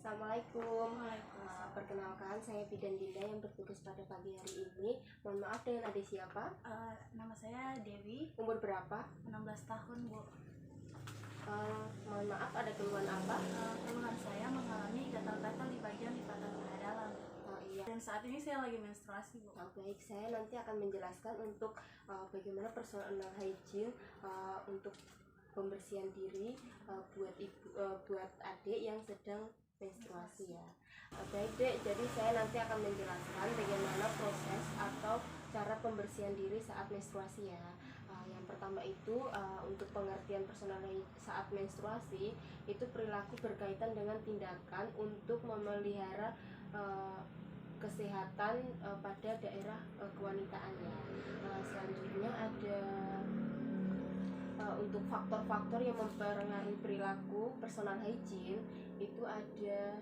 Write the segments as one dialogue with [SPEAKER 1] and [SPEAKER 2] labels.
[SPEAKER 1] Assalamualaikum.
[SPEAKER 2] Waalaikumsalam.
[SPEAKER 1] Perkenalkan, saya Bidan Dinda yang bertugas pada pagi hari ini. Mohon maaf, dengan adik siapa?
[SPEAKER 2] Nama saya Dewi,
[SPEAKER 1] Umur berapa?
[SPEAKER 2] 16 tahun, Bu.
[SPEAKER 1] Mohon maaf, ada keluhan apa?
[SPEAKER 2] Keluhan saya mengalami gatal-gatal di bagian lipatan paha dalam.
[SPEAKER 1] Iya.
[SPEAKER 2] Dan saat ini saya lagi menstruasi, Bu.
[SPEAKER 1] Baik, saya nanti akan menjelaskan untuk bagaimana personal hygiene untuk pembersihan diri buat adik yang sedang menstruasi ya. Baik dek, jadi saya nanti akan menjelaskan bagaimana proses atau cara pembersihan diri saat menstruasi ya. Yang pertama itu untuk pengertian personal saat menstruasi itu perilaku berkaitan dengan tindakan untuk memelihara kesehatan pada daerah kewanitaan ya. Selanjutnya ada untuk faktor-faktor yang mempengaruhi perilaku personal hygiene itu ada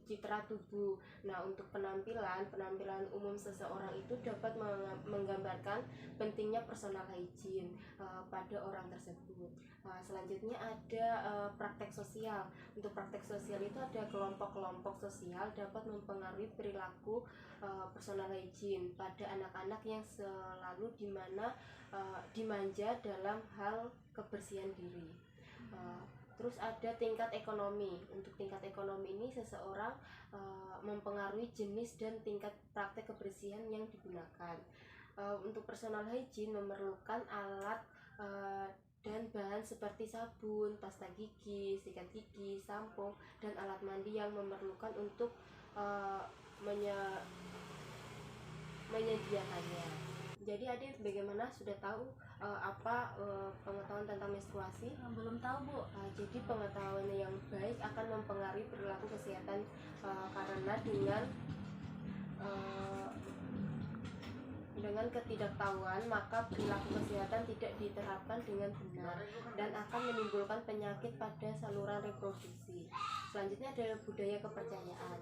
[SPEAKER 1] citra tubuh. Nah, untuk penampilan umum seseorang itu dapat menggambarkan pentingnya personal hygiene pada orang tersebut. Selanjutnya ada praktek sosial. Untuk praktek sosial itu ada kelompok-kelompok sosial dapat mempengaruhi perilaku personal hygiene pada anak-anak yang selalu dimanja dalam hal kebersihan diri. Terus ada tingkat ekonomi. Untuk tingkat ekonomi ini seseorang mempengaruhi jenis dan tingkat praktek kebersihan yang digunakan. Untuk personal hygiene memerlukan alat dan bahan seperti sabun, pasta gigi, sikat gigi, sampo, dan alat mandi yang memerlukan untuk menyediakannya. Jadi adik bagaimana, sudah tahu apa pengetahuan tentang menstruasi?
[SPEAKER 2] Belum tahu, Bu.
[SPEAKER 1] Jadi pengetahuan yang baik akan mempengaruhi perilaku kesehatan karena dengan ketidaktahuan maka perilaku kesehatan tidak diterapkan dengan benar dan akan menimbulkan penyakit pada saluran reproduksi. Selanjutnya adalah budaya kepercayaan.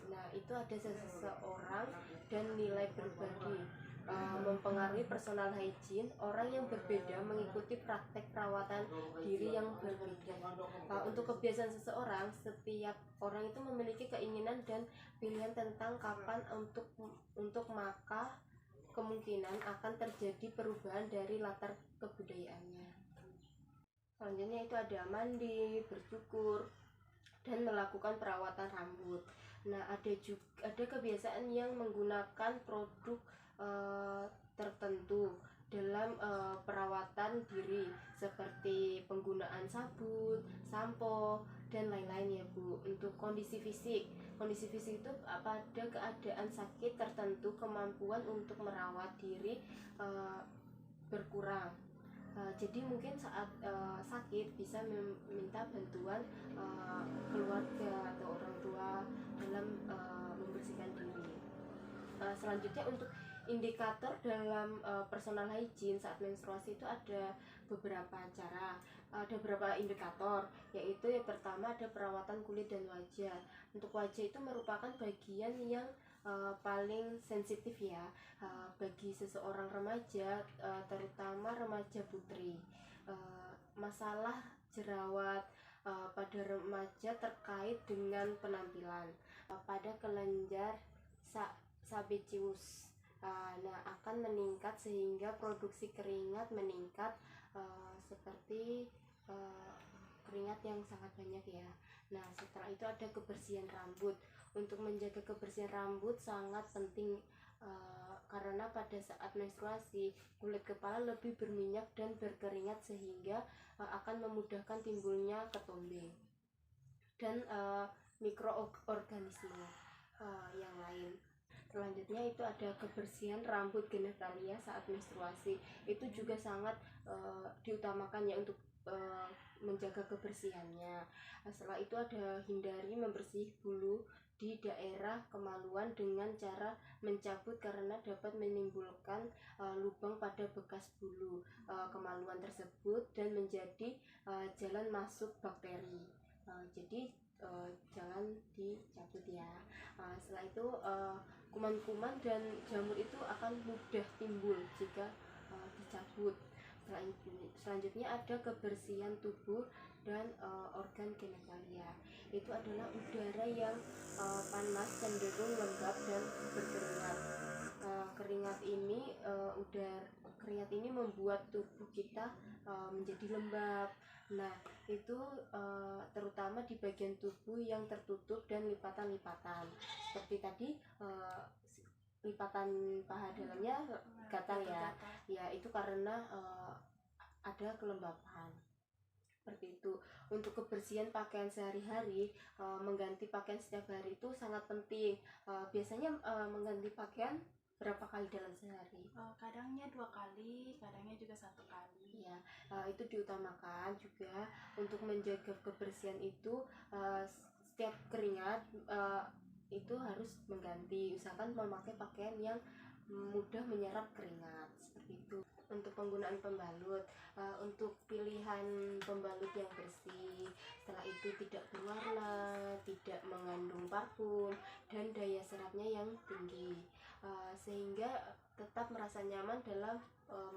[SPEAKER 1] Nah, itu ada seseorang dan nilai pribadi mempengaruhi personal hygiene. Orang yang berbeda mengikuti praktek perawatan diri yang berbeda. Untuk kebiasaan seseorang, setiap orang itu memiliki keinginan dan pilihan tentang kapan untuk maka kemungkinan akan terjadi perubahan dari latar kebudayaannya. Selanjutnya itu ada mandi, bercukur, dan melakukan perawatan rambut. Nah, ada kebiasaan yang menggunakan produk tertentu dalam perawatan diri seperti penggunaan sabun, sampo, dan lain-lain ya Bu. Untuk kondisi fisik itu pada keadaan sakit tertentu kemampuan untuk merawat diri berkurang. Jadi mungkin saat sakit bisa meminta bantuan keluarga atau orang tua dalam membersihkan diri. Selanjutnya untuk indikator dalam personal hygiene saat menstruasi itu ada beberapa indikator, yaitu yang pertama ada perawatan kulit dan wajah. Untuk wajah itu merupakan bagian yang paling sensitif ya bagi seseorang remaja, terutama remaja putri. Masalah jerawat pada remaja terkait dengan penampilan pada kelenjar sebaceous akan meningkat sehingga produksi keringat meningkat seperti keringat yang sangat banyak ya. Nah, setelah itu ada kebersihan rambut. Untuk menjaga kebersihan rambut sangat penting karena pada saat menstruasi kulit kepala lebih berminyak dan berkeringat sehingga akan memudahkan timbulnya ketombe dan mikroorganisme yang lain. Selanjutnya itu ada kebersihan rambut genitalia saat menstruasi. Itu juga sangat diutamakan ya untuk menjaga kebersihannya. Setelah itu ada hindari membersih bulu di daerah kemaluan dengan cara mencabut karena dapat menimbulkan lubang pada bekas bulu kemaluan tersebut dan menjadi jalan masuk bakteri. Jadi jangan dicabut ya. Setelah itu kuman-kuman dan jamur itu akan mudah timbul jika dicabut. Selanjutnya ada kebersihan tubuh dan organ genitalia. Itu adalah udara yang panas, cenderung lembab dan berkeringat. Keringat ini membuat tubuh kita menjadi lembab. Nah, itu terutama di bagian tubuh yang tertutup dan lipatan-lipatan. Seperti tadi lipatan paha dalamnya gatal ya. Ya, itu karena ada kelembapan. Seperti itu. Untuk kebersihan pakaian sehari-hari, mengganti pakaian setiap hari itu sangat penting. Biasanya mengganti pakaian berapa kali dalam sehari?
[SPEAKER 2] Kadangnya 2 kali, kadangnya juga 1 kali.
[SPEAKER 1] Ya, itu diutamakan juga untuk menjaga kebersihan itu. Setiap keringat itu harus mengganti. Usahakan memakai pakaian yang mudah menyerap keringat, seperti itu. Untuk penggunaan pembalut, untuk pilihan pembalut yang bersih, setelah itu tidak berwarna, tidak mengandung parfum, dan daya serapnya yang tinggi, sehingga tetap merasa nyaman dalam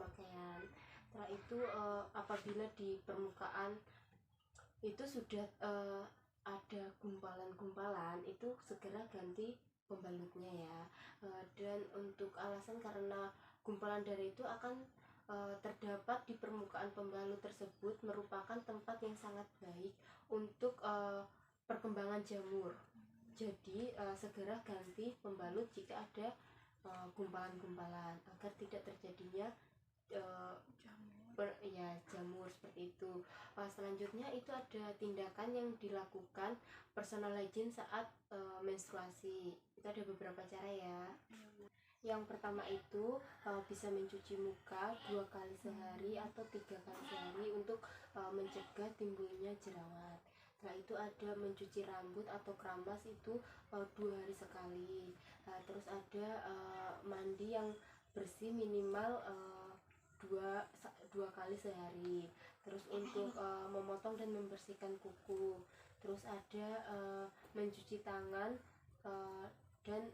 [SPEAKER 1] pakaian. Setelah itu apabila di permukaan itu sudah ada gumpalan-gumpalan, itu segera ganti pembalutnya ya. Dan untuk alasan karena gumpalan darah itu akan terdapat di permukaan pembalut tersebut merupakan tempat yang sangat baik untuk perkembangan jamur. Jadi segera ganti pembalut jika ada gumpalan-gumpalan agar tidak terjadinya jamur seperti itu. Selanjutnya itu ada tindakan yang dilakukan personal hygiene saat menstruasi. Itu ada beberapa cara ya. Yang pertama itu bisa mencuci muka 2 kali sehari atau 3 kali sehari untuk mencegah timbulnya jerawat. Setelah itu ada mencuci rambut atau keramas itu 2 hari sekali. Terus ada mandi yang bersih minimal 2 kali sehari. Terus untuk memotong dan membersihkan kuku. Terus ada mencuci tangan dan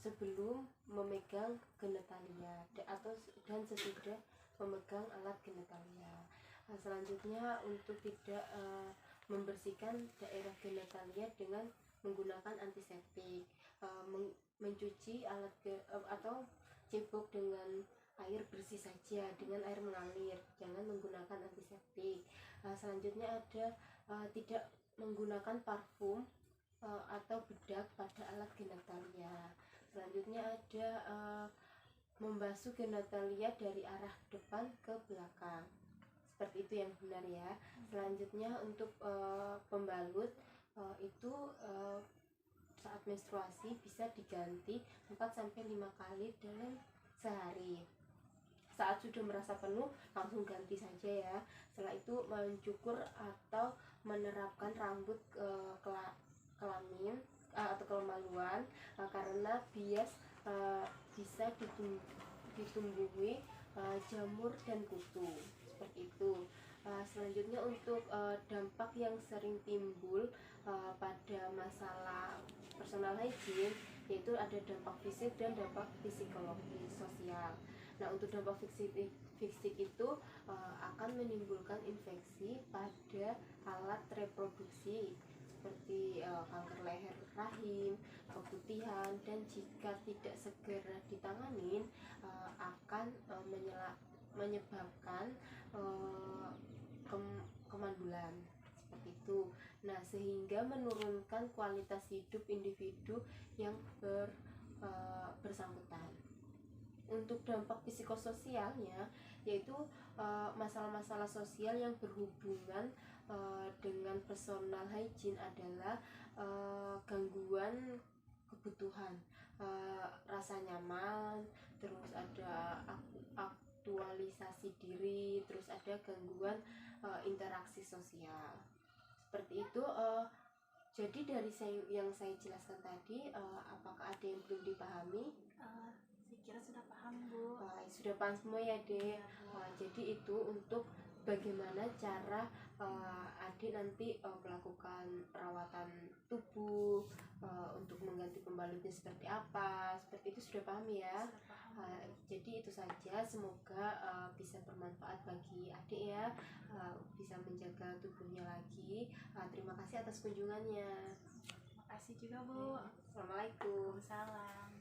[SPEAKER 1] sebelum memegang genitalia dan sesudah memegang alat genitalia. Selanjutnya untuk tidak membersihkan daerah genitalia dengan menggunakan antiseptik, mencuci alat atau cebok dengan air bersih saja, dengan air mengalir, jangan menggunakan antiseptik. Selanjutnya ada tidak menggunakan parfum atau bedak pada alat genitalia. Selanjutnya ada membasuh genitalia dari arah depan ke belakang, seperti itu yang benar ya. Selanjutnya untuk pembalut itu saat menstruasi bisa diganti 4-5 kali dalam sehari. Saat sudah merasa penuh langsung ganti saja ya. Setelah itu mencukur atau menerapkan rambut kelamin atau kemaluan karena bias bisa ditumbuhi jamur dan kutu, seperti itu. Selanjutnya untuk dampak yang sering timbul pada masalah personal hygiene, yaitu ada dampak fisik dan dampak psikologis sosial. Nah, untuk dampak fisik itu akan menimbulkan infeksi pada alat reproduksi seperti kanker leher rahim, keputihan, dan jika tidak segera ditangani akan menyebabkan kemandulan, seperti itu. Nah, sehingga menurunkan kualitas hidup individu yang bersangkutan. Untuk dampak psikososialnya, yaitu masalah-masalah sosial yang berhubungan dengan personal hygiene adalah gangguan kebutuhan, rasa nyaman, terus ada aktualisasi diri, terus ada gangguan interaksi sosial, seperti itu. Jadi dari yang saya jelaskan tadi, apakah ada yang belum dipahami?
[SPEAKER 2] Saya kira sudah paham, Bu.
[SPEAKER 1] Sudah paham semua ya, Dek. Jadi itu untuk bagaimana cara adik nanti melakukan perawatan tubuh, untuk mengganti pembalutnya seperti apa, seperti itu sudah paham ya.
[SPEAKER 2] Sudah paham.
[SPEAKER 1] Jadi itu saja, semoga bisa bermanfaat bagi adik ya, bisa menjaga tubuhnya lagi. Terima kasih atas kunjungannya.
[SPEAKER 2] Makasih juga Bu.
[SPEAKER 1] Assalamualaikum.
[SPEAKER 2] Waalaikumsalam.